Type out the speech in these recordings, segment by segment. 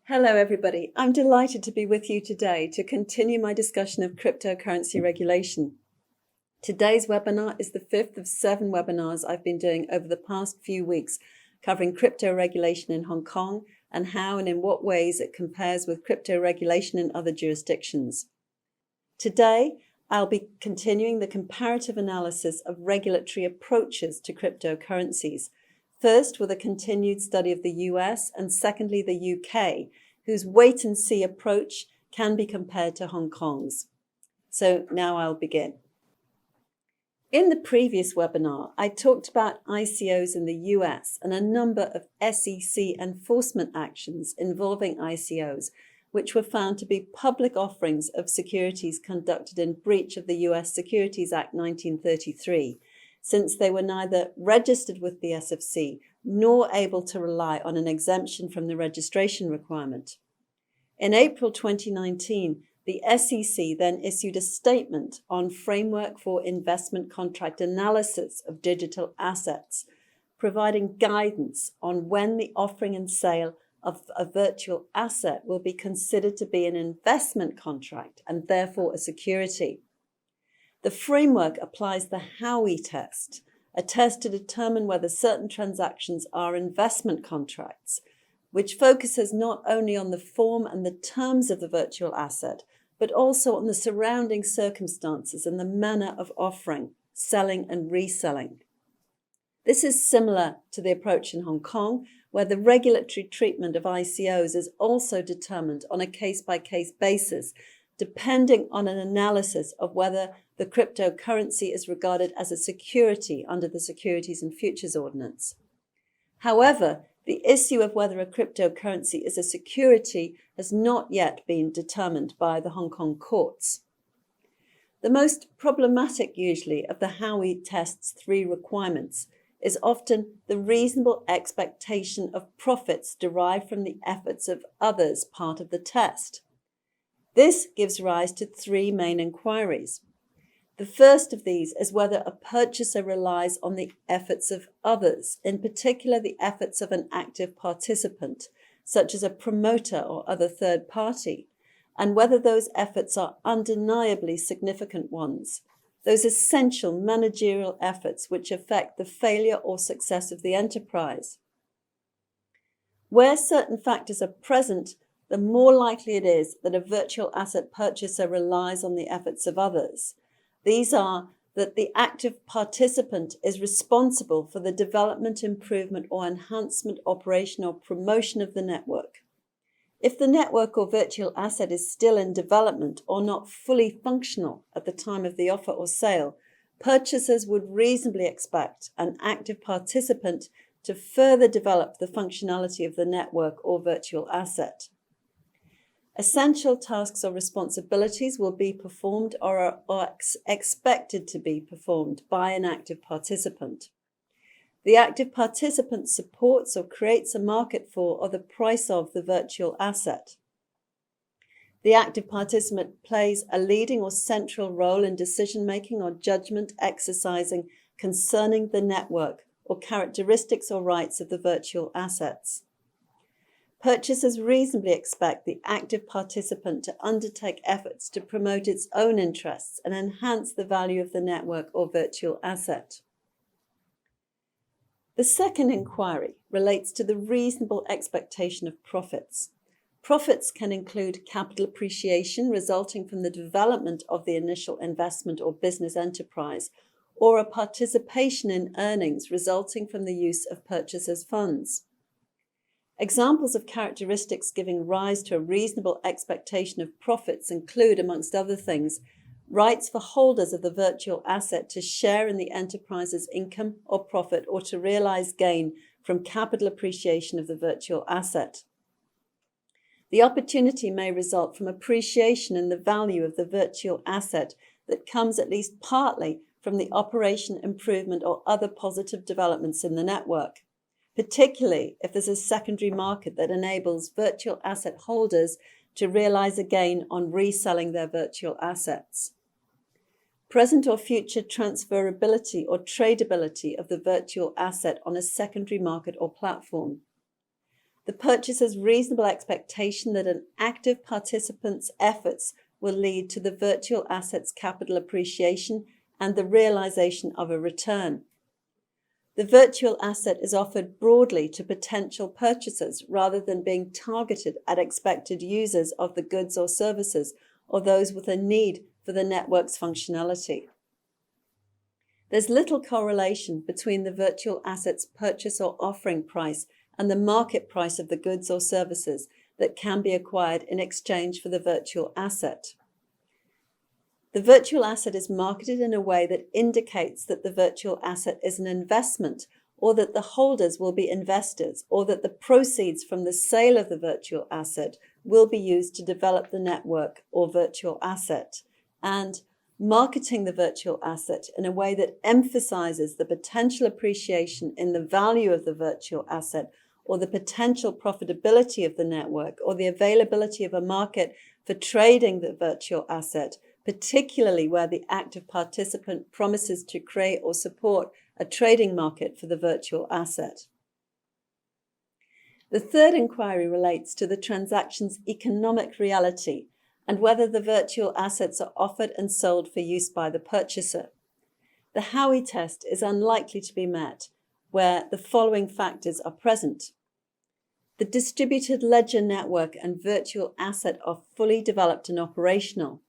Hello everybody, I'm delighted to be with you today to continue my discussion of cryptocurrency regulation. Today's webinar is the fifth of 7 webinars I've been doing over the past few weeks covering crypto regulation in Hong Kong and how and in what ways it compares with crypto regulation in other jurisdictions. Today, I'll be continuing the comparative analysis of regulatory approaches to cryptocurrencies. First, with a continued study of the US, and secondly, the UK, whose wait-and-see approach can be compared to Hong Kong's. So now I'll begin. In the previous webinar, I talked about ICOs in the US and a number of SEC enforcement actions involving ICOs, which were found to be public offerings of securities conducted in breach of the US Securities Act 1933. Since they were neither registered with the SFC nor able to rely on an exemption from the registration requirement. In April 2019, the SEC then issued a statement on framework for investment contract analysis of digital assets, providing guidance on when the offering and sale of a virtual asset will be considered to be an investment contract and therefore a security. The framework applies the Howey test, a test to determine whether certain transactions are investment contracts, which focuses not only on the form and the terms of the virtual asset, but also on the surrounding circumstances and the manner of offering, selling and reselling. This is similar to the approach in Hong Kong, where the regulatory treatment of ICOs is also determined on a case-by-case basis, depending on an analysis of whether the cryptocurrency is regarded as a security under the Securities and Futures Ordinance. However, the issue of whether a cryptocurrency is a security has not yet been determined by the Hong Kong courts. The most problematic, usually, of the Howey test's 3 requirements is often the reasonable expectation of profits derived from the efforts of others part of the test. This gives rise to 3 main inquiries. The first of these is whether a purchaser relies on the efforts of others, in particular the efforts of an active participant, such as a promoter or other third party, and whether those efforts are undeniably significant ones, those essential managerial efforts which affect the failure or success of the enterprise. Where certain factors are present, the more likely it is that a virtual asset purchaser relies on the efforts of others. These are that the active participant is responsible for the development, improvement, or enhancement, operation, or promotion of the network. If the network or virtual asset is still in development or not fully functional at the time of the offer or sale, purchasers would reasonably expect an active participant to further develop the functionality of the network or virtual asset. Essential tasks or responsibilities will be performed or are expected to be performed by an active participant. The active participant supports or creates a market for or the price of the virtual asset. The active participant plays a leading or central role in decision-making or judgment exercising concerning the network or characteristics or rights of the virtual assets. Purchasers reasonably expect the active participant to undertake efforts to promote its own interests and enhance the value of the network or virtual asset. The second inquiry relates to the reasonable expectation of profits. Profits can include capital appreciation resulting from the development of the initial investment or business enterprise, or a participation in earnings resulting from the use of purchasers' funds. Examples of characteristics giving rise to a reasonable expectation of profits include, amongst other things, rights for holders of the virtual asset to share in the enterprise's income or profit or to realize gain from capital appreciation of the virtual asset. The opportunity may result from appreciation in the value of the virtual asset that comes at least partly from the operation, improvement, or other positive developments in the network, particularly if there's a secondary market that enables virtual asset holders to realize a gain on reselling their virtual assets. Present or future transferability or tradability of the virtual asset on a secondary market or platform. the purchaser's reasonable expectation that an active participant's efforts will lead to the virtual asset's capital appreciation and the realization of a return. The virtual asset is offered broadly to potential purchasers rather than being targeted at expected users of the goods or services or those with a need for the network's functionality. There's little correlation between the virtual asset's purchase or offering price and the market price of the goods or services that can be acquired in exchange for the virtual asset. The virtual asset is marketed in a way that indicates that the virtual asset is an investment, or that the holders will be investors, or that the proceeds from the sale of the virtual asset will be used to develop the network or virtual asset, and marketing the virtual asset in a way that emphasizes the potential appreciation in the value of the virtual asset, or the potential profitability of the network, or the availability of a market for trading the virtual asset, particularly where the active participant promises to create or support a trading market for the virtual asset. The third inquiry relates to the transaction's economic reality and whether the virtual assets are offered and sold for use by the purchaser. The Howey test is unlikely to be met where the following factors are present. The distributed ledger network and virtual asset are fully developed and operational.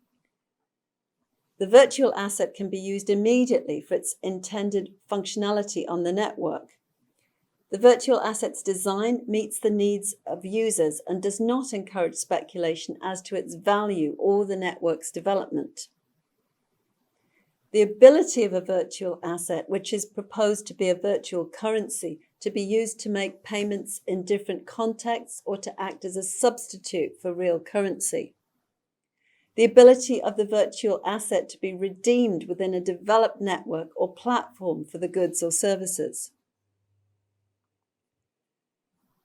The virtual asset can be used immediately for its intended functionality on the network. The virtual asset's design meets the needs of users and does not encourage speculation as to its value or the network's development. The ability of a virtual asset, which is proposed to be a virtual currency, to be used to make payments in different contexts or to act as a substitute for real currency. The ability of the virtual asset to be redeemed within a developed network or platform for the goods or services.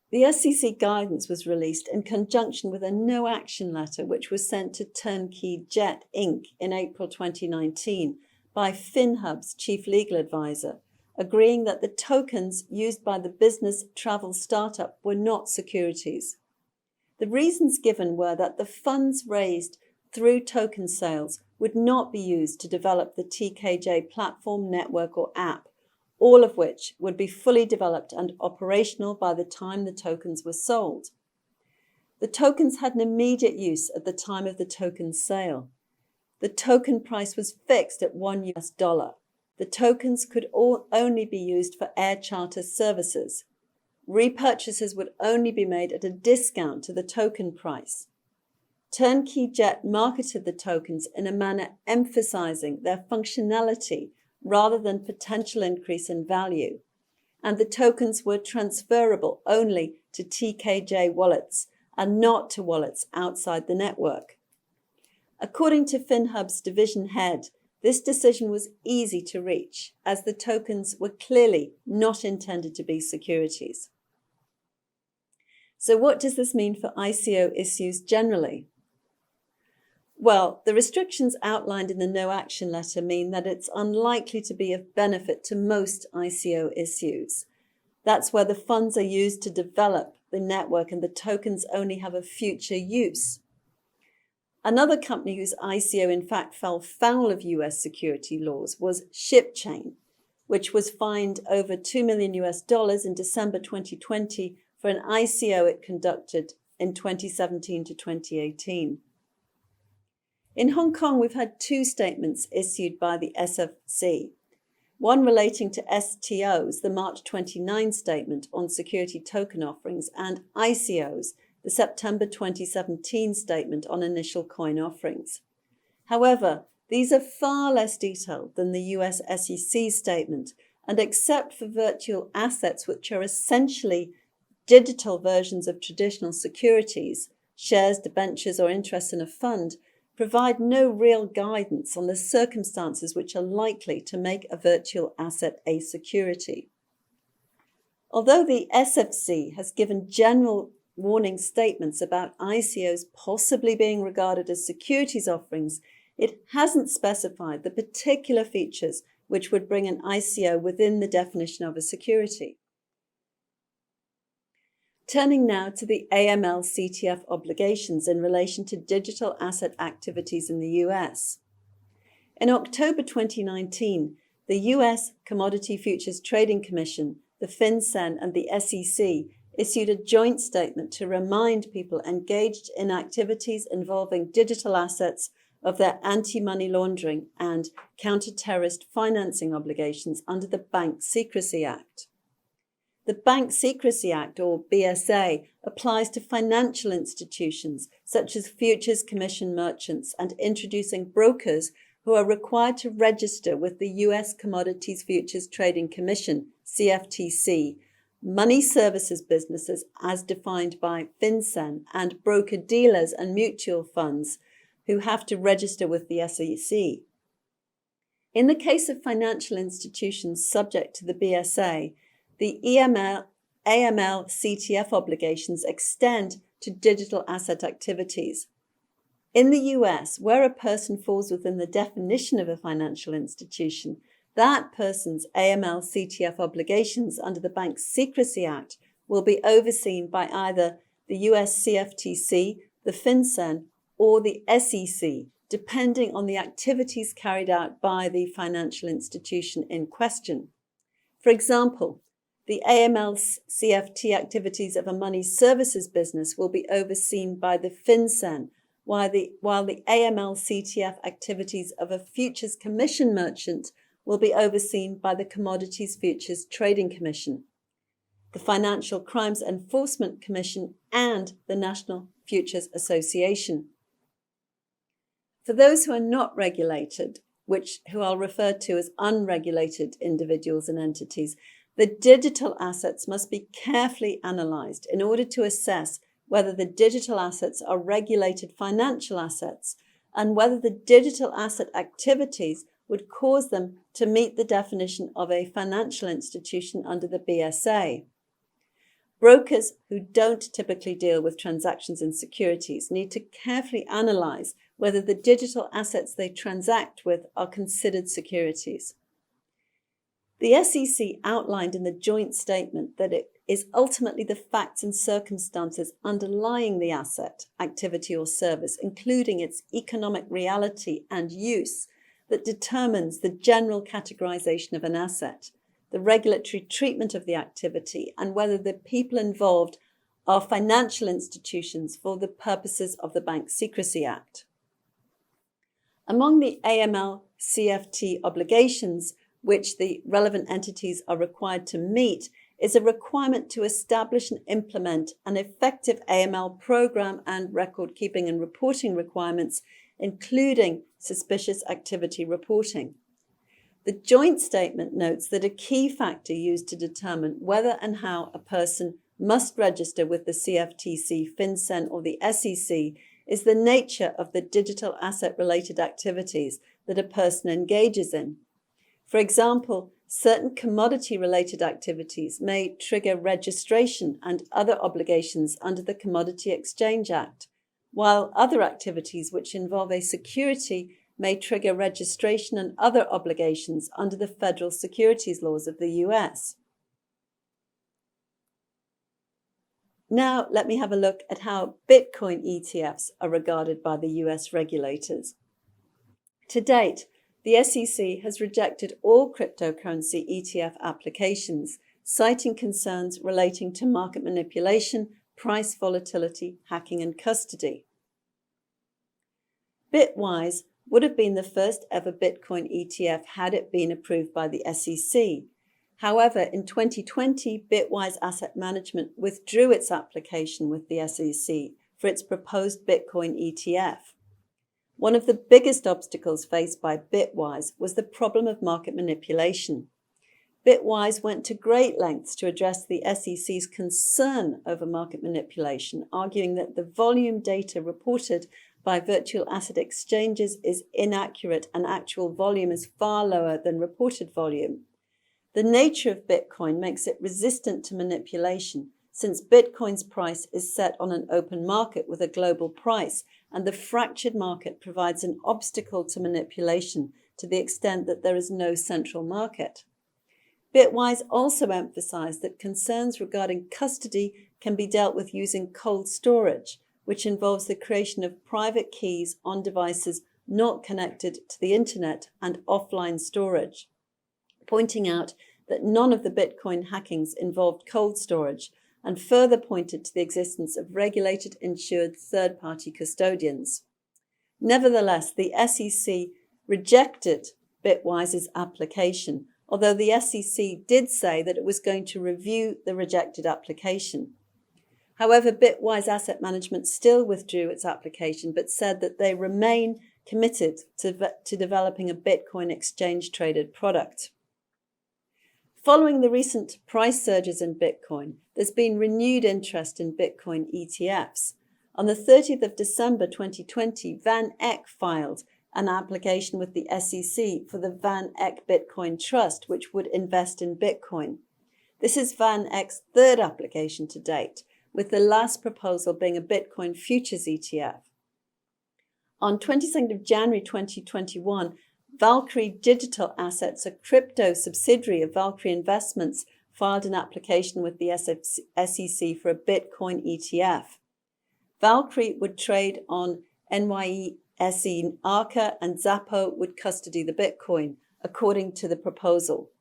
The SEC guidance was released in conjunction with a no-action letter which was sent to Turnkey Jet Inc. in April 2019 by FinHub's chief legal advisor, agreeing that the tokens used by the business travel startup were not securities. The reasons given were that the funds raised through token sales would not be used to develop the TKJ platform, network, or app, all of which would be fully developed and operational by the time the tokens were sold. The tokens had an immediate use at the time of the token sale. The token price was fixed at $1. The tokens could only be used for air charter services. Repurchases would only be made at a discount to the token price. Turnkey Jet marketed the tokens in a manner emphasizing their functionality rather than potential increase in value, and the tokens were transferable only to TKJ wallets and not to wallets outside the network. According to FinHub's division head, this decision was easy to reach, as the tokens were clearly not intended to be securities. So what does this mean for ICO issues generally? Well, the restrictions outlined in the no-action letter mean that it's unlikely to be of benefit to most ICO issues. That's where the funds are used to develop the network and the tokens only have a future use. Another company whose ICO in fact fell foul of US security laws was ShipChain, which was fined over $2 million in December 2020 for an ICO it conducted in 2017 to 2018. In Hong Kong, we've had two statements issued by the SFC, one relating to STOs, the March 29 statement on security token offerings, and ICOs, the September 2017 statement on initial coin offerings. However, these are far less detailed than the US SEC statement, and except for virtual assets, which are essentially digital versions of traditional securities, shares, debentures, or interest in a fund, provide no real guidance on the circumstances which are likely to make a virtual asset a security. Although the SFC has given general warning statements about ICOs possibly being regarded as securities offerings, it hasn't specified the particular features which would bring an ICO within the definition of a security. Turning now to the AML-CTF obligations in relation to digital asset activities in the US. In October 2019, the US Commodity Futures Trading Commission, the FinCEN, and the SEC issued a joint statement to remind people engaged in activities involving digital assets of their anti-money laundering and counter-terrorist financing obligations under the Bank Secrecy Act. The Bank Secrecy Act, or BSA, applies to financial institutions such as futures commission merchants and introducing brokers who are required to register with the US Commodities Futures Trading Commission, CFTC, money services businesses as defined by FinCEN, and broker-dealers and mutual funds who have to register with the SEC. In the case of financial institutions subject to the BSA, the AML-CTF obligations extend to digital asset activities. In the US, where a person falls within the definition of a financial institution, that person's AML-CTF obligations under the Bank Secrecy Act will be overseen by either the US CFTC, the FinCEN, or the SEC, depending on the activities carried out by the financial institution in question. For example, the AML-CFT activities of a money services business will be overseen by the FinCEN, while the AML-CTF activities of a futures commission merchant will be overseen by the Commodities Futures Trading Commission, the Financial Crimes Enforcement Commission, and the National Futures Association. For those who are not regulated, who I'll refer to as unregulated individuals and entities, the digital assets must be carefully analysed in order to assess whether the digital assets are regulated financial assets and whether the digital asset activities would cause them to meet the definition of a financial institution under the BSA. Brokers who don't typically deal with transactions in securities need to carefully analyse whether the digital assets they transact with are considered securities. The SEC outlined in the joint statement that it is ultimately the facts and circumstances underlying the asset, activity, or service, including its economic reality and use, that determines the general categorisation of an asset, the regulatory treatment of the activity, and whether the people involved are financial institutions for the purposes of the Bank Secrecy Act. Among the AML-CFT obligations, which the relevant entities are required to meet, is a requirement to establish and implement an effective AML program and record-keeping and reporting requirements, including suspicious activity reporting. The joint statement notes that a key factor used to determine whether and how a person must register with the CFTC, FinCEN, or the SEC is the nature of the digital asset-related activities that a person engages in. For example, certain commodity-related activities may trigger registration and other obligations under the Commodity Exchange Act, while other activities which involve a security may trigger registration and other obligations under the federal securities laws of the US. Now, let me have a look at how Bitcoin ETFs are regarded by the US regulators. To date, the SEC has rejected all cryptocurrency ETF applications, citing concerns relating to market manipulation, price volatility, hacking, and custody. Bitwise would have been the first ever Bitcoin ETF had it been approved by the SEC. However, in 2020, Bitwise Asset Management withdrew its application with the SEC for its proposed Bitcoin ETF. One of the biggest obstacles faced by Bitwise was the problem of market manipulation. Bitwise went to great lengths to address the SEC's concern over market manipulation, arguing that the volume data reported by virtual asset exchanges is inaccurate and actual volume is far lower than reported volume. The nature of Bitcoin makes it resistant to manipulation, since Bitcoin's price is set on an open market with a global price, and the fractured market provides an obstacle to manipulation to the extent that there is no central market. Bitwise also emphasized that concerns regarding custody can be dealt with using cold storage, which involves the creation of private keys on devices not connected to the internet and offline storage, pointing out that none of the Bitcoin hackings involved cold storage, and further pointed to the existence of regulated, insured third-party custodians. Nevertheless, the SEC rejected Bitwise's application, although the SEC did say that it was going to review the rejected application. However, Bitwise Asset Management still withdrew its application, but said that they remain committed to developing a Bitcoin exchange-traded product. Following the recent price surges in Bitcoin, there's been renewed interest in Bitcoin ETFs. On the 30th of December 2020, Van Eck filed an application with the SEC for the Van Eck Bitcoin Trust, which would invest in Bitcoin. This is Van Eck's third application to date, with the last proposal being a Bitcoin futures ETF. On 22nd of January 2021, Valkyrie Digital Assets, a crypto subsidiary of Valkyrie Investments, filed an application with the SEC for a Bitcoin ETF. Valkyrie would trade on NYSE Arca, and Zappo would custody the Bitcoin, according to the proposal.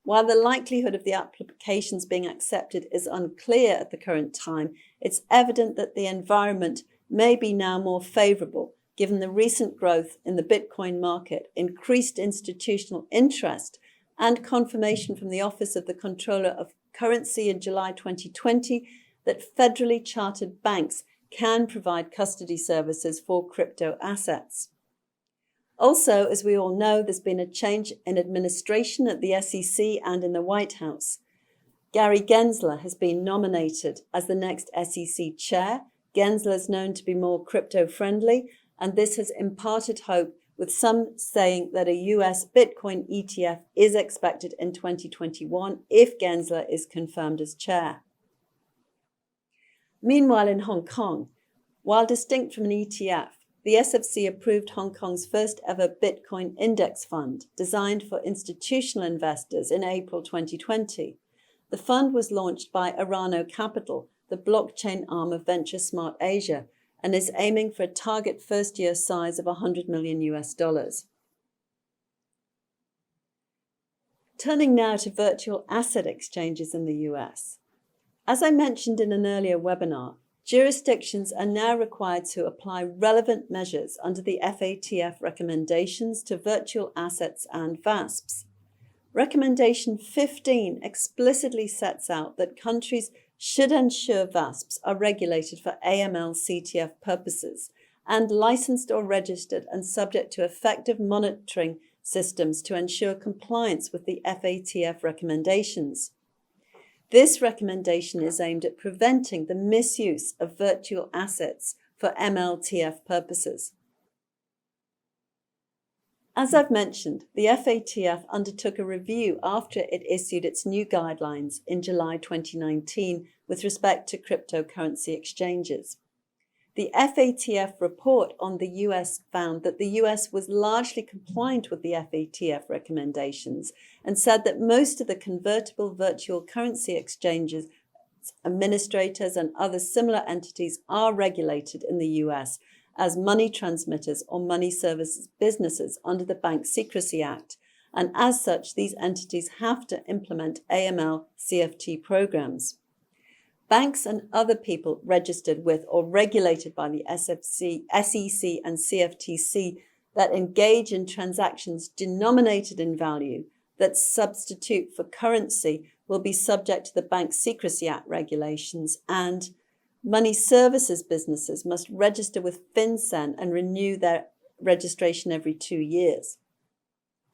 While the likelihood of the applications being accepted is unclear at the current time, it's evident that the environment may be now more favorable, given the recent growth in the Bitcoin market, increased institutional interest, and confirmation from the Office of the Comptroller of Currency in July 2020 that federally chartered banks can provide custody services for crypto assets. Also, as we all know, there's been a change in administration at the SEC and in the White House. Gary Gensler has been nominated as the next SEC chair. Gensler is known to be more crypto-friendly, and this has imparted hope, with some saying that a US Bitcoin ETF is expected in 2021 if Gensler is confirmed as chair. Meanwhile, in Hong Kong, while distinct from an ETF, the SFC approved Hong Kong's first ever Bitcoin index fund, designed for institutional investors, in April 2020. The fund was launched by Arano Capital, the blockchain arm of Venture Smart Asia, and is aiming for a target first-year size of $100 million US. Turning now to virtual asset exchanges in the US. As I mentioned in an earlier webinar, jurisdictions are now required to apply relevant measures under the FATF recommendations to virtual assets and VASPs. Recommendation 15 explicitly sets out that countries should ensure VASPs are regulated for AML/CTF purposes and licensed or registered and subject to effective monitoring systems to ensure compliance with the FATF recommendations. This recommendation is aimed at preventing the misuse of virtual assets for MLTF purposes. As I've mentioned, the FATF undertook a review after it issued its new guidelines in July 2019 with respect to cryptocurrency exchanges. The FATF report on the US found that the US was largely compliant with the FATF recommendations and said that most of the convertible virtual currency exchanges, administrators, and other similar entities are regulated in the US as money transmitters or money services businesses under the Bank Secrecy Act, and as such, these entities have to implement AML/CFT programs. Banks and other people registered with or regulated by the SEC and CFTC that engage in transactions denominated in value that substitute for currency will be subject to the Bank Secrecy Act regulations, and money services businesses must register with FinCEN and renew their registration every 2 years.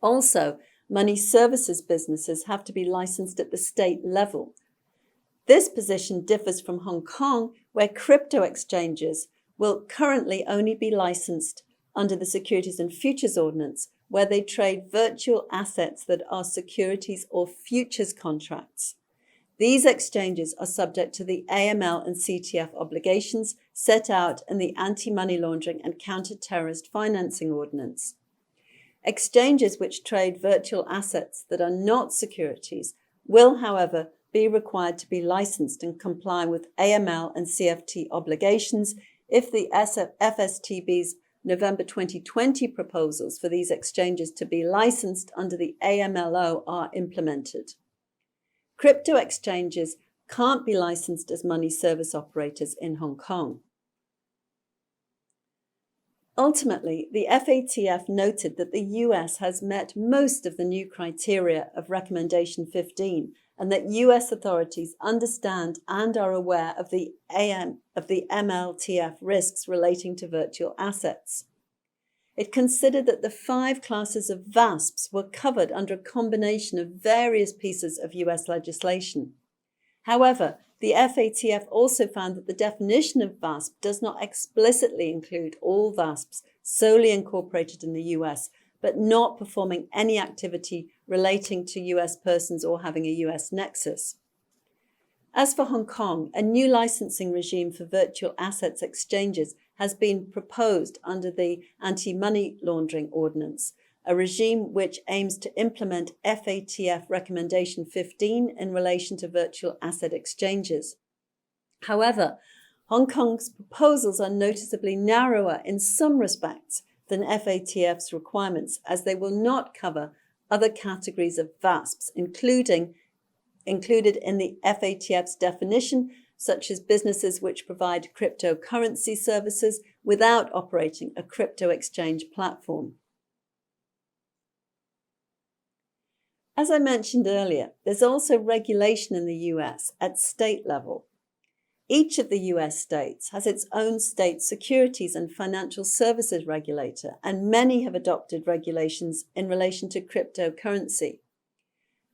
Also, money services businesses have to be licensed at the state level. This position differs from Hong Kong, where crypto exchanges will currently only be licensed under the Securities and Futures Ordinance, where they trade virtual assets that are securities or futures contracts. These exchanges are subject to the AML and CTF obligations set out in the Anti-Money Laundering and Counter-Terrorist Financing Ordinance. Exchanges which trade virtual assets that are not securities will, however, be required to be licensed and comply with AML and CFT obligations if the FSTB's November 2020 proposals for these exchanges to be licensed under the AMLO are implemented. Crypto exchanges can't be licensed as money service operators in Hong Kong. Ultimately, the FATF noted that the US has met most of the new criteria of Recommendation 15 and that US authorities understand and are aware of the MLTF risks relating to virtual assets. It considered that the 5 classes of VASPs were covered under a combination of various pieces of US legislation. However, the FATF also found that the definition of VASP does not explicitly include all VASPs solely incorporated in the US, but not performing any activity relating to US persons or having a US nexus. As for Hong Kong, a new licensing regime for virtual assets exchanges has been proposed under the Anti-Money Laundering Ordinance, a regime which aims to implement FATF Recommendation 15 in relation to virtual asset exchanges. However, Hong Kong's proposals are noticeably narrower in some respects than FATF's requirements, as they will not cover other categories of VASPs, included in the FATF's definition, such as businesses which provide cryptocurrency services without operating a crypto exchange platform. As I mentioned earlier, there's also regulation in the US at state level. Each of the US states has its own state securities and financial services regulator, and many have adopted regulations in relation to cryptocurrency.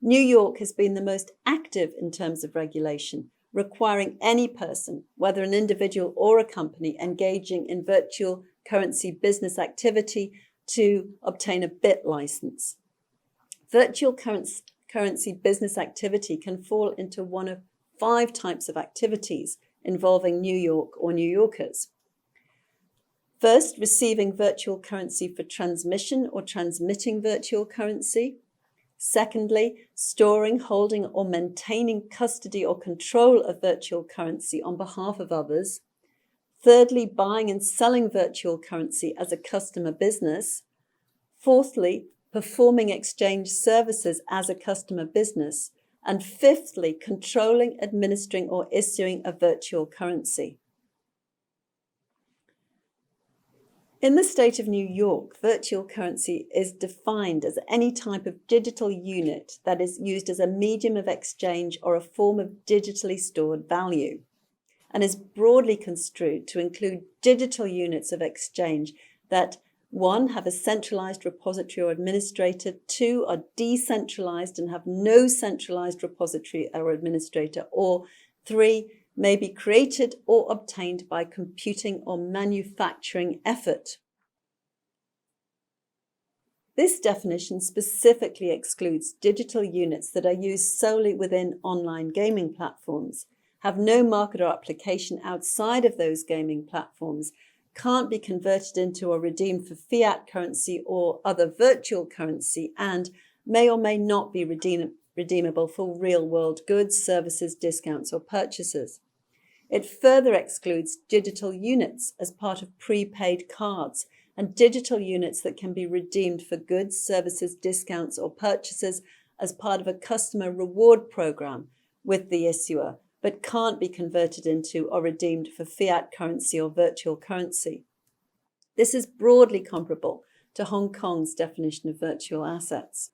New York has been the most active in terms of regulation, requiring any person, whether an individual or a company, engaging in virtual currency business activity to obtain a BIT license. Virtual currency business activity can fall into one of 5 types of activities involving New York or New Yorkers. First, receiving virtual currency for transmission or transmitting virtual currency. Secondly, storing, holding, or maintaining custody or control of virtual currency on behalf of others. Thirdly, buying and selling virtual currency as a customer business. Fourthly, performing exchange services as a customer business. And fifthly, controlling, administering, or issuing a virtual currency. In the state of New York, virtual currency is defined as any type of digital unit that is used as a medium of exchange or a form of digitally stored value, and is broadly construed to include digital units of exchange that 1, have a centralized repository or administrator, 2, are decentralized and have no centralized repository or administrator, or 3, may be created or obtained by computing or manufacturing effort. This definition specifically excludes digital units that are used solely within online gaming platforms, have no market or application outside of those gaming platforms, can't be converted into or redeemed for fiat currency or other virtual currency, and may or may not be redeemable for real-world goods, services, discounts, or purchases. It further excludes digital units as part of prepaid cards and digital units that can be redeemed for goods, services, discounts, or purchases as part of a customer reward program with the issuer, but can't be converted into or redeemed for fiat currency or virtual currency. This is broadly comparable to Hong Kong's definition of virtual assets.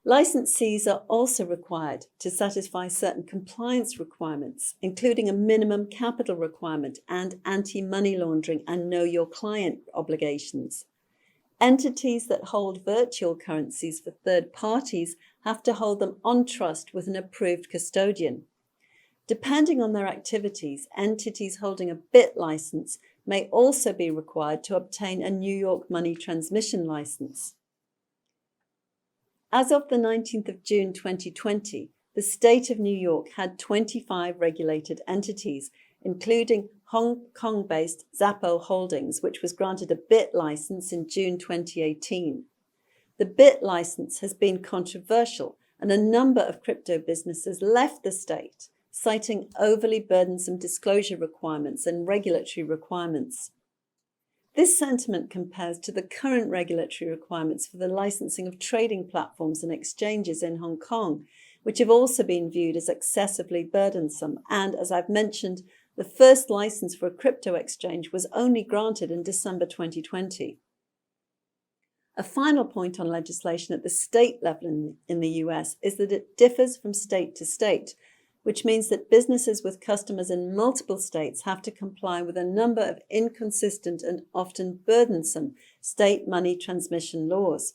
Licensees are also required to satisfy certain compliance requirements, including a minimum capital requirement and anti-money laundering and know your client obligations. Entities that hold virtual currencies for third parties have to hold them on trust with an approved custodian. Depending on their activities, entities holding a BIT license may also be required to obtain a New York money transmission license. As of the 19th of June 2020, the state of New York had 25 regulated entities, including Hong Kong-based Zappo Holdings, which was granted a BIT license in June 2018. The BIT license has been controversial, and a number of crypto businesses left the state, citing overly burdensome disclosure requirements and regulatory requirements. This sentiment compares to the current regulatory requirements for the licensing of trading platforms and exchanges in Hong Kong, which have also been viewed as excessively burdensome. And as I've mentioned, the first license for a crypto exchange was only granted in December 2020. A final point on legislation at the state level in the US is that it differs from state to state, which means that businesses with customers in multiple states have to comply with a number of inconsistent and often burdensome state money transmission laws.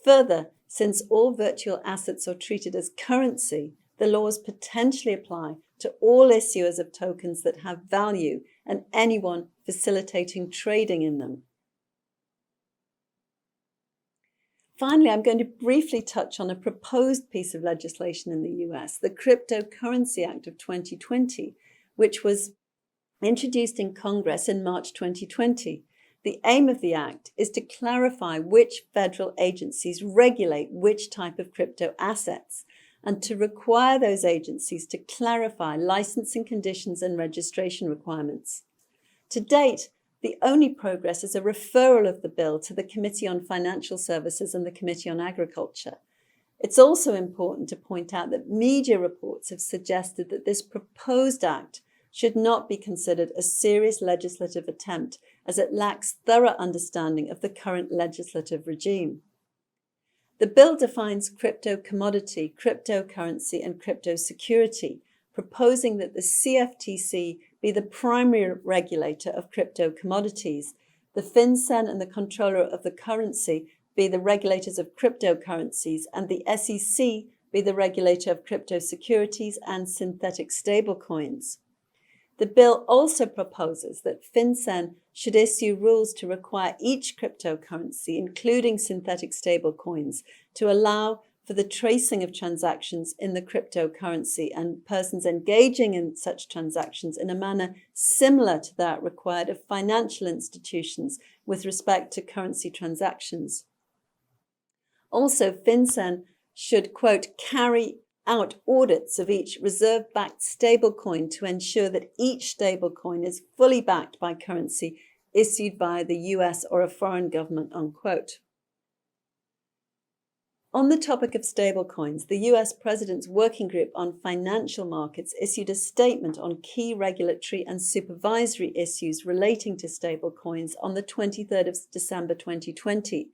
Further, since all virtual assets are treated as currency, the laws potentially apply to all issuers of tokens that have value and anyone facilitating trading in them. Finally, I'm going to briefly touch on a proposed piece of legislation in the US, the Cryptocurrency Act of 2020, which was introduced in Congress in March 2020. The aim of the Act is to clarify which federal agencies regulate which type of crypto assets, and to require those agencies to clarify licensing conditions and registration requirements. To date, the only progress is a referral of the bill to the Committee on Financial Services and the Committee on Agriculture. It's also important to point out that media reports have suggested that this proposed act should not be considered a serious legislative attempt, as it lacks thorough understanding of the current legislative regime. The bill defines crypto commodity, cryptocurrency, and crypto security, proposing that the CFTC be the primary regulator of crypto commodities, the FinCEN and the controller of the currency be the regulators of cryptocurrencies, and the SEC be the regulator of crypto securities and synthetic stablecoins. The bill also proposes that FinCEN should issue rules to require each cryptocurrency, including synthetic stablecoins, to allow for the tracing of transactions in the cryptocurrency and persons engaging in such transactions in a manner similar to that required of financial institutions with respect to currency transactions. Also, FinCEN should, quote, carry out audits of each reserve-backed stablecoin to ensure that each stablecoin is fully backed by currency issued by the US or a foreign government, unquote. On the topic of stablecoins, the US President's Working Group on Financial Markets issued a statement on key regulatory and supervisory issues relating to stablecoins on the 23rd of December 2020,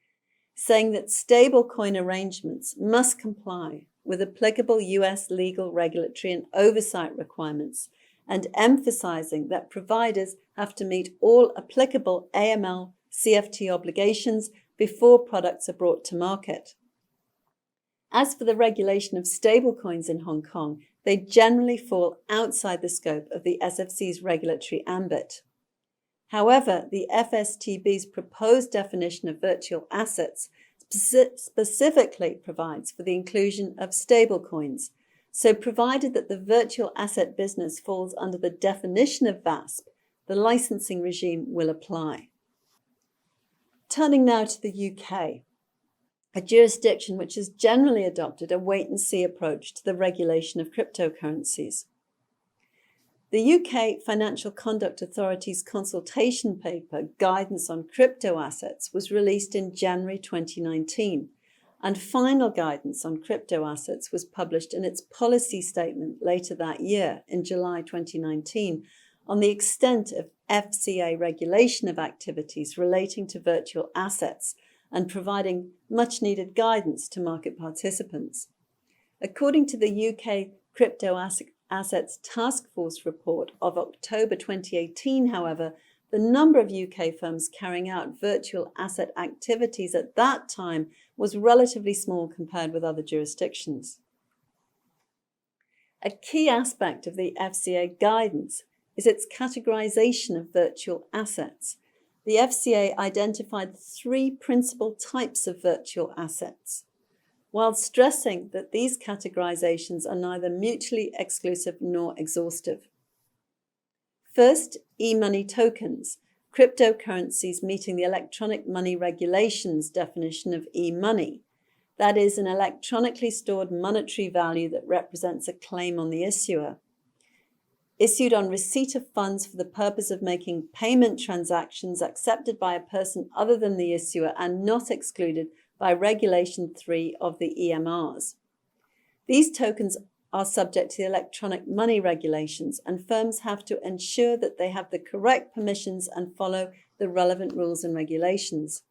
saying that stablecoin arrangements must comply with applicable US legal, regulatory, and oversight requirements, and emphasizing that providers have to meet all applicable AML CFT obligations before products are brought to market. As for the regulation of stablecoins in Hong Kong, they generally fall outside the scope of the SFC's regulatory ambit. However, the FSTB's proposed definition of virtual assets specifically provides for the inclusion of stablecoins. So provided that the virtual asset business falls under the definition of VASP, the licensing regime will apply. Turning now to the UK, a jurisdiction which has generally adopted a wait-and-see approach to the regulation of cryptocurrencies. The UK Financial Conduct Authority's consultation paper, Guidance on Crypto Assets, was released in January 2019, and final guidance on crypto assets was published in its policy statement later that year, in July 2019, on the extent of FCA regulation of activities relating to virtual assets and providing much-needed guidance to market participants. According to the UK Crypto Assets Task Force report of October 2018, however, the number of UK firms carrying out virtual asset activities at that time was relatively small compared with other jurisdictions. A key aspect of the FCA guidance is its categorisation of virtual assets. The FCA identified 3 principal types of virtual assets, while stressing that these categorizations are neither mutually exclusive nor exhaustive. First, e-money tokens. cryptocurrencies meeting the electronic money regulations definition of e-money. That is, an electronically stored monetary value that represents a claim on the issuer. Issued on receipt of funds for the purpose of making payment transactions accepted by a person other than the issuer and not excluded by Regulation 3 of the EMRs. These tokens are subject to the electronic money regulations, and firms have to ensure that they have the correct permissions and follow the relevant rules and regulations.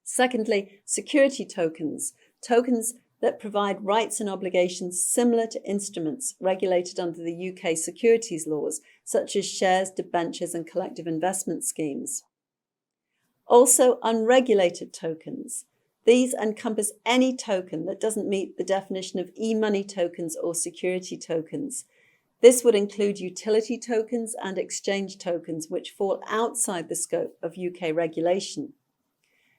Secondly, security tokens, tokens that provide rights and obligations similar to instruments regulated under the UK securities laws, such as shares, debentures, and collective investment schemes. Also, unregulated tokens. These encompass any token that doesn't meet the definition of e-money tokens or security tokens. This would include utility tokens and exchange tokens, which fall outside the scope of UK regulation.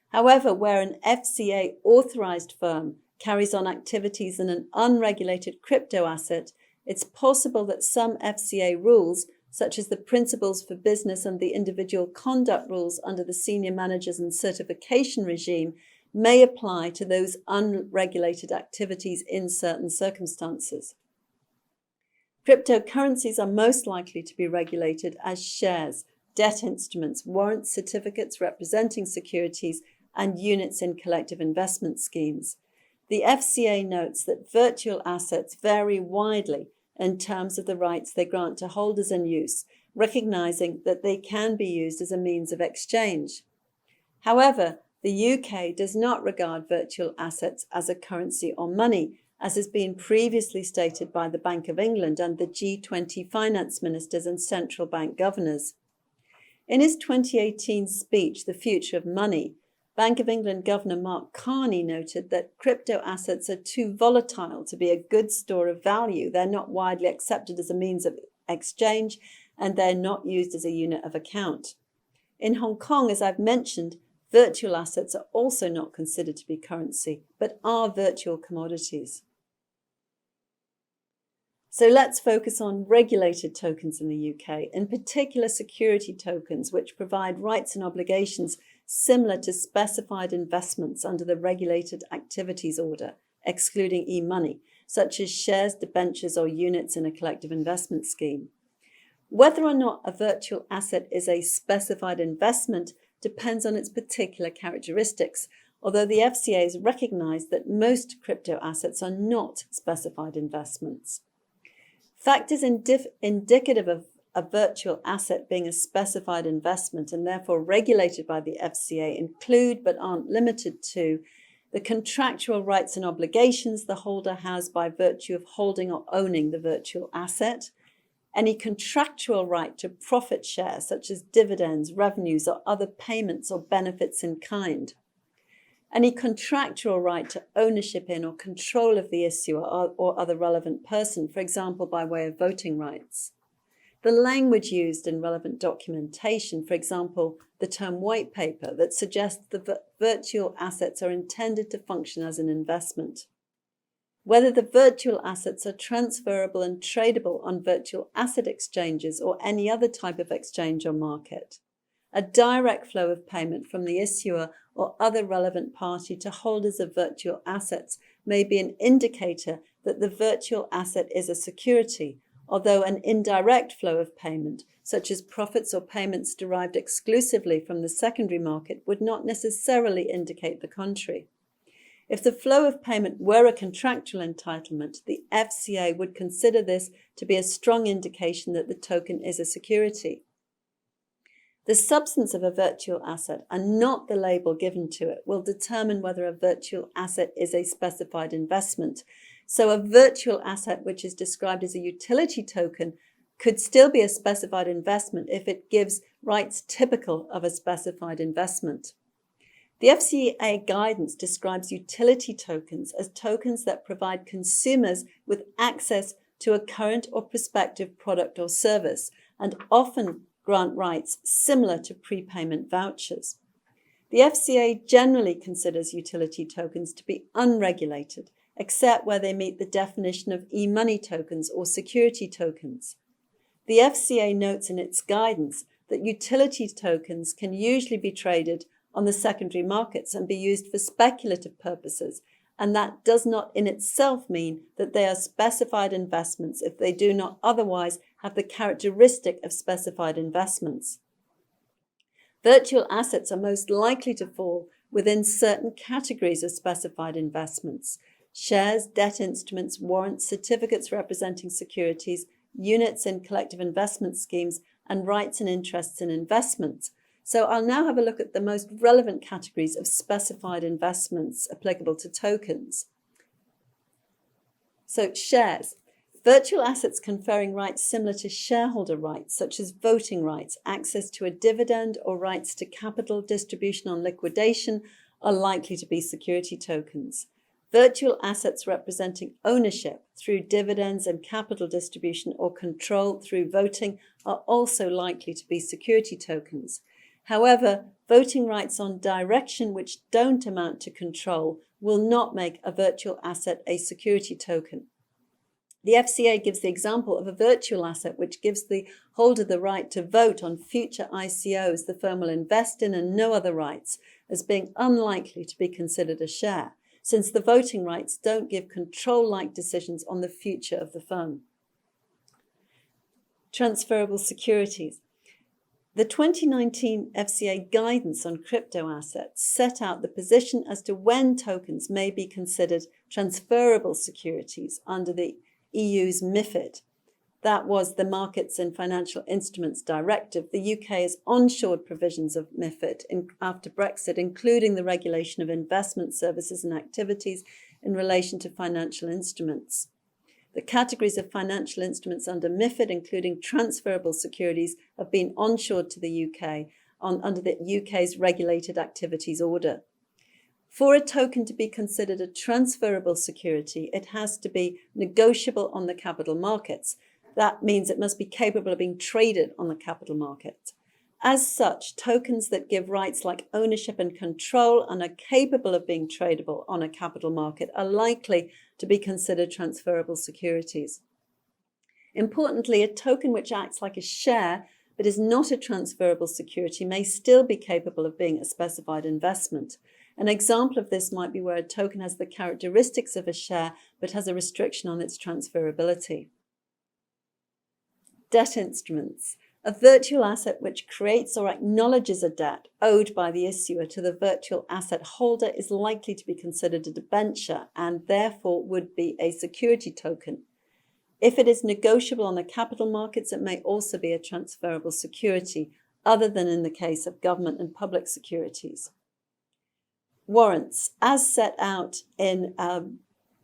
However, where an FCA authorised firm carries on activities in an unregulated crypto asset, it's possible that some FCA rules, such as the Principles for Business and the individual conduct rules under the Senior Managers and Certification regime, may apply to those unregulated activities in certain circumstances. Cryptocurrencies are most likely to be regulated as shares, debt instruments, warrants, certificates representing securities, and units in collective investment schemes. The FCA notes that virtual assets vary widely in terms of the rights they grant to holders and use, recognizing that they can be used as a means of exchange. However, the UK does not regard virtual assets as a currency or money, as has been previously stated by the Bank of England and the G20 finance ministers and central bank governors. In his 2018 speech, The Future of Money, Bank of England Governor Mark Carney noted that crypto assets are too volatile to be a good store of value. They're not widely accepted as a means of exchange, and they're not used as a unit of account. In Hong Kong, as I've mentioned, virtual assets are also not considered to be currency, but are virtual commodities. So let's focus on regulated tokens in the UK, in particular security tokens, which provide rights and obligations similar to specified investments under the Regulated Activities Order, excluding e-money, such as shares, debentures, or units in a collective investment scheme. Whether or not a virtual asset is a specified investment depends on its particular characteristics, although the FCA has recognized that most crypto assets are not specified investments. Factors indicative of a virtual asset being a specified investment and therefore regulated by the FCA include, but aren't limited to, the contractual rights and obligations the holder has by virtue of holding or owning the virtual asset, any contractual right to profit share, such as dividends, revenues, or other payments or benefits in kind, any contractual right to ownership in or control of the issuer or other relevant person, for example, by way of voting rights, the language used in relevant documentation, for example, the term white paper that suggests the virtual assets are intended to function as an investment, whether the virtual assets are transferable and tradable on virtual asset exchanges or any other type of exchange or market, a direct flow of payment from the issuer or other relevant party to holders of virtual assets may be an indicator that the virtual asset is a security, although an indirect flow of payment, such as profits or payments derived exclusively from the secondary market, would not necessarily indicate the contrary. If the flow of payment were a contractual entitlement, the FCA would consider this to be a strong indication that the token is a security. The substance of a virtual asset, and not the label given to it, will determine whether a virtual asset is a specified investment. So a virtual asset which is described as a utility token could still be a specified investment if it gives rights typical of a specified investment. The FCA guidance describes utility tokens as tokens that provide consumers with access to a current or prospective product or service, and often grant rights similar to prepayment vouchers. The FCA generally considers utility tokens to be unregulated, except where they meet the definition of e-money tokens or security tokens. The FCA notes in its guidance that utility tokens can usually be traded on the secondary markets and be used for speculative purposes, and that does not in itself mean that they are specified investments if they do not otherwise have the characteristic of specified investments. Virtual assets are most likely to fall within certain categories of specified investments: shares, debt instruments, warrants, certificates representing securities, units in collective investment schemes, and rights and interests in investments. So I'll now have a look at the most relevant categories of specified investments applicable to tokens. So shares. Virtual assets conferring rights similar to shareholder rights, such as voting rights, access to a dividend, or rights to capital distribution on liquidation, are likely to be security tokens. Virtual assets representing ownership through dividends and capital distribution or control through voting are also likely to be security tokens. However, voting rights on direction which don't amount to control will not make a virtual asset a security token. The FCA gives the example of a virtual asset which gives the holder the right to vote on future ICOs the firm will invest in and no other rights, as being unlikely to be considered a share, since the voting rights don't give control-like decisions on the future of the firm. Transferable securities. The 2019 FCA guidance on crypto assets set out the position as to when tokens may be considered transferable securities under the EU's MiFID. That was the Markets in Financial Instruments Directive. The UK has onshored provisions of MiFID after Brexit, including the regulation of investment services and activities in relation to financial instruments. The categories of financial instruments under MiFID, including transferable securities, have been onshored to the UK under the UK's Regulated Activities Order. For a token to be considered a transferable security, it has to be negotiable on the capital markets. That means it must be capable of being traded on the capital market. As such, tokens that give rights like ownership and control and are capable of being tradable on a capital market are likely to be considered transferable securities. Importantly, a token which acts like a share but is not a transferable security may still be capable of being a specified investment. An example of this might be where a token has the characteristics of a share but has a restriction on its transferability. Debt instruments. A virtual asset which creates or acknowledges a debt owed by the issuer to the virtual asset holder is likely to be considered a debenture and therefore would be a security token. If it is negotiable on the capital markets, it may also be a transferable security, other than in the case of government and public securities. Warrants, as set out in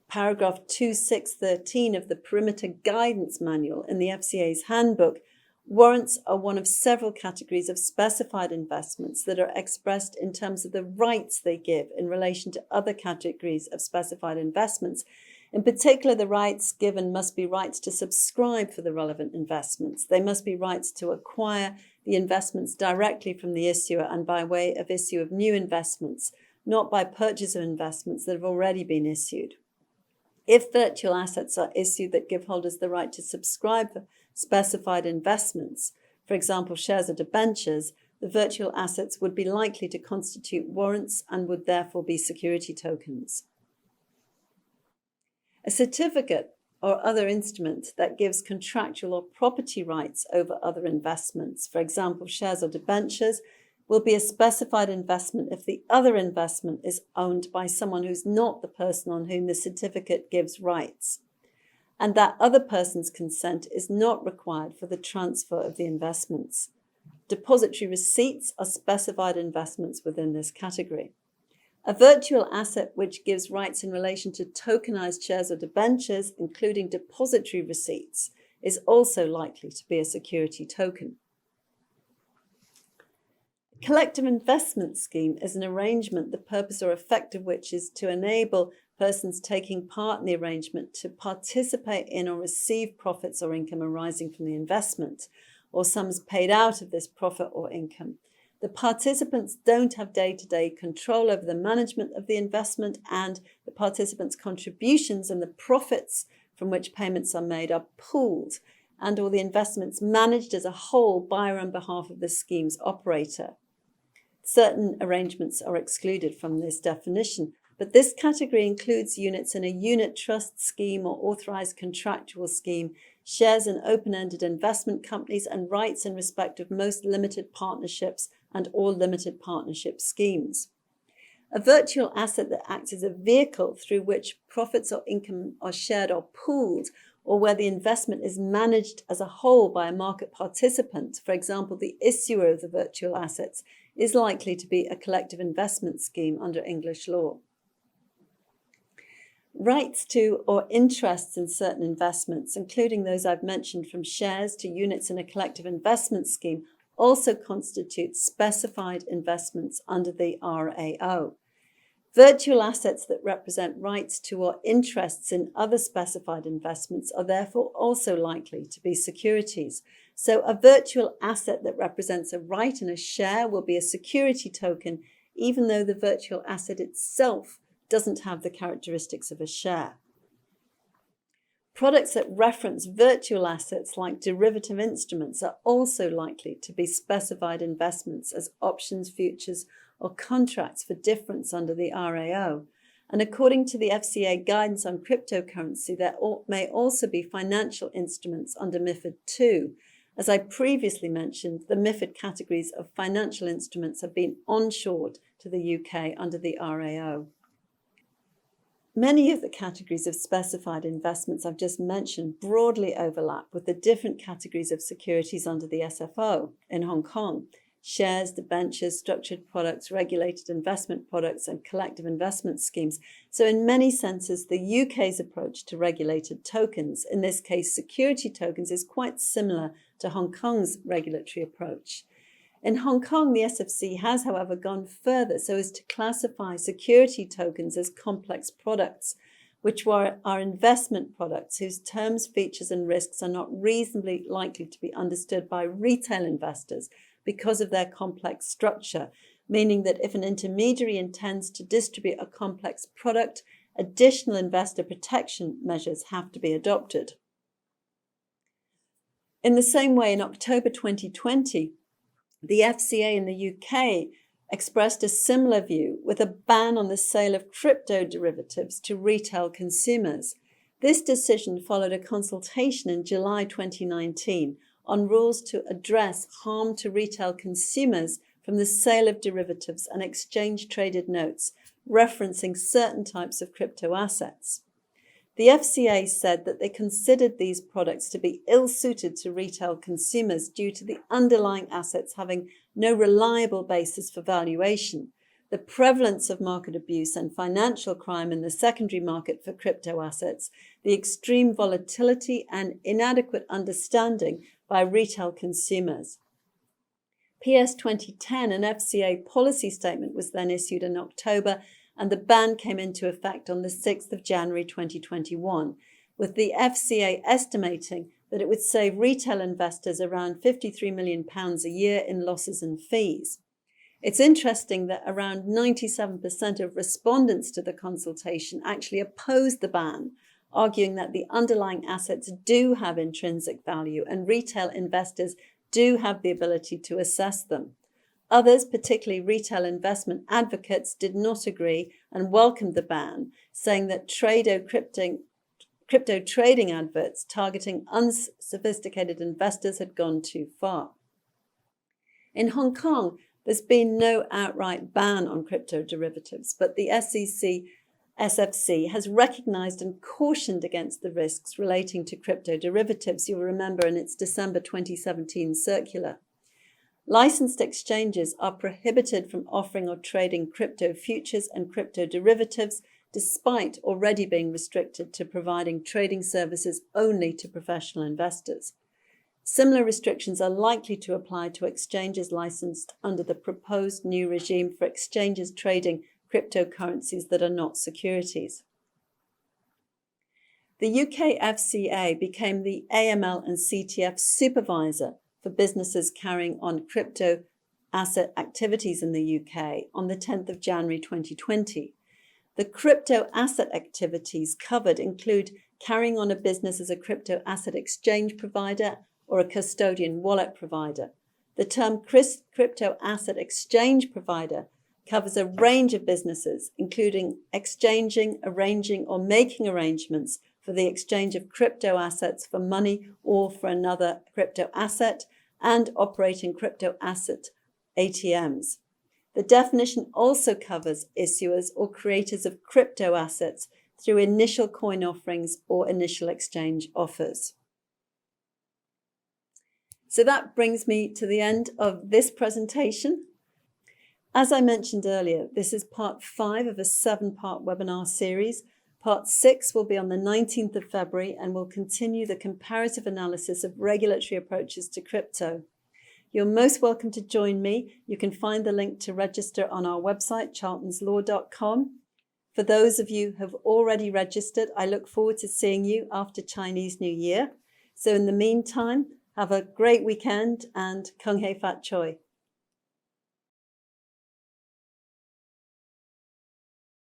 paragraph 2613 of the Perimeter Guidance Manual in the FCA's handbook, warrants are one of several categories of specified investments that are expressed in terms of the rights they give in relation to other categories of specified investments. In particular, the rights given must be rights to subscribe for the relevant investments. They must be rights to acquire the investments directly from the issuer and by way of issue of new investments, not by purchase of investments that have already been issued. If virtual assets are issued that give holders the right to subscribe for specified investments, for example, shares or debentures, the virtual assets would be likely to constitute warrants and would therefore be security tokens. A certificate or other instrument that gives contractual or property rights over other investments, for example, shares or debentures, will be a specified investment if the other investment is owned by someone who's not the person on whom the certificate gives rights, and that other person's consent is not required for the transfer of the investments. Depository receipts are specified investments within this category. A virtual asset which gives rights in relation to tokenized shares or debentures, including depository receipts, is also likely to be a security token. A collective investment scheme is an arrangement, the purpose or effect of which is to enable persons taking part in the arrangement to participate in or receive profits or income arising from the investment, or sums paid out of this profit or income. The participants don't have day-to-day control over the management of the investment, and the participants' contributions and the profits from which payments are made are pooled, and or the investments managed as a whole by or on behalf of the scheme's operator. Certain arrangements are excluded from this definition, but this category includes units in a unit trust scheme or authorised contractual scheme, shares in open-ended investment companies, and rights in respect of most limited partnerships and all limited partnership schemes. A virtual asset that acts as a vehicle through which profits or income are shared or pooled, or where the investment is managed as a whole by a market participant, for example, the issuer of the virtual assets, is likely to be a collective investment scheme under English law. Rights to or interests in certain investments, including those I've mentioned from shares to units in a collective investment scheme, also constitute specified investments under the RAO. Virtual assets that represent rights to or interests in other specified investments are therefore also likely to be securities. So a virtual asset that represents a right in a share will be a security token, even though the virtual asset itself doesn't have the characteristics of a share. Products that reference virtual assets like derivative instruments are also likely to be specified investments as options, futures, or contracts for difference under the RAO. And according to the FCA guidance on cryptocurrency, there may also be financial instruments under MiFID II. As I previously mentioned, the MiFID categories of financial instruments have been onshored to the UK under the RAO. Many of the categories of specified investments I've just mentioned broadly overlap with the different categories of securities under the SFO in Hong Kong: shares, debentures, structured products, regulated investment products, and collective investment schemes. So in many senses, the UK's approach to regulated tokens, in this case security tokens, is quite similar to Hong Kong's regulatory approach. In Hong Kong, the SFC has, however, gone further so as to classify security tokens as complex products, which are investment products whose terms, features, and risks are not reasonably likely to be understood by retail investors because of their complex structure, meaning that if an intermediary intends to distribute a complex product, additional investor protection measures have to be adopted. In the same way, in October 2020, the FCA in the UK expressed a similar view with a ban on the sale of crypto derivatives to retail consumers. This decision followed a consultation in July 2019 on rules to address harm to retail consumers from the sale of derivatives and exchange-traded notes, referencing certain types of crypto assets. The FCA said that they considered these products to be ill-suited to retail consumers due to the underlying assets having no reliable basis for valuation, the prevalence of market abuse and financial crime in the secondary market for crypto assets, the extreme volatility and inadequate understanding by retail consumers. PS 2010, an FCA policy statement, was then issued in October, and the ban came into effect on the 6th of January 2021, with the FCA estimating that it would save retail investors around £53 million a year in losses and fees. It's interesting that around 97% of respondents to the consultation actually opposed the ban, arguing that the underlying assets do have intrinsic value and retail investors do have the ability to assess them. Others, particularly retail investment advocates, did not agree and welcomed the ban, saying that crypto trading adverts targeting unsophisticated investors had gone too far. In Hong Kong, there's been no outright ban on crypto derivatives, but the SFC has recognised and cautioned against the risks relating to crypto derivatives, you'll remember in its December 2017 circular. Licensed exchanges are prohibited from offering or trading crypto futures and crypto derivatives, despite already being restricted to providing trading services only to professional investors. Similar restrictions are likely to apply to exchanges licensed under the proposed new regime for exchanges trading cryptocurrencies that are not securities. The UK FCA became the AML and CTF supervisor for businesses carrying on crypto asset activities in the UK on the 10th of January 2020. The crypto asset activities covered include carrying on a business as a crypto asset exchange provider or a custodian wallet provider. The term crypto asset exchange provider covers a range of businesses, including exchanging, arranging, or making arrangements for the exchange of crypto assets for money or for another crypto asset, and operating crypto asset ATMs. The definition also covers issuers or creators of crypto assets through initial coin offerings or initial exchange offers. So that brings me to the end of this presentation. As I mentioned earlier, this is part 5 of a 7-part webinar series. Part 6 will be on the 19th of February and will continue the comparative analysis of regulatory approaches to crypto. You're most welcome to join me. You can find the link to register on our website, charltonslaw.com. For those of you who have already registered, I look forward to seeing you after Chinese New Year. So in the meantime, have a great weekend and Kung Hei Fat Choi.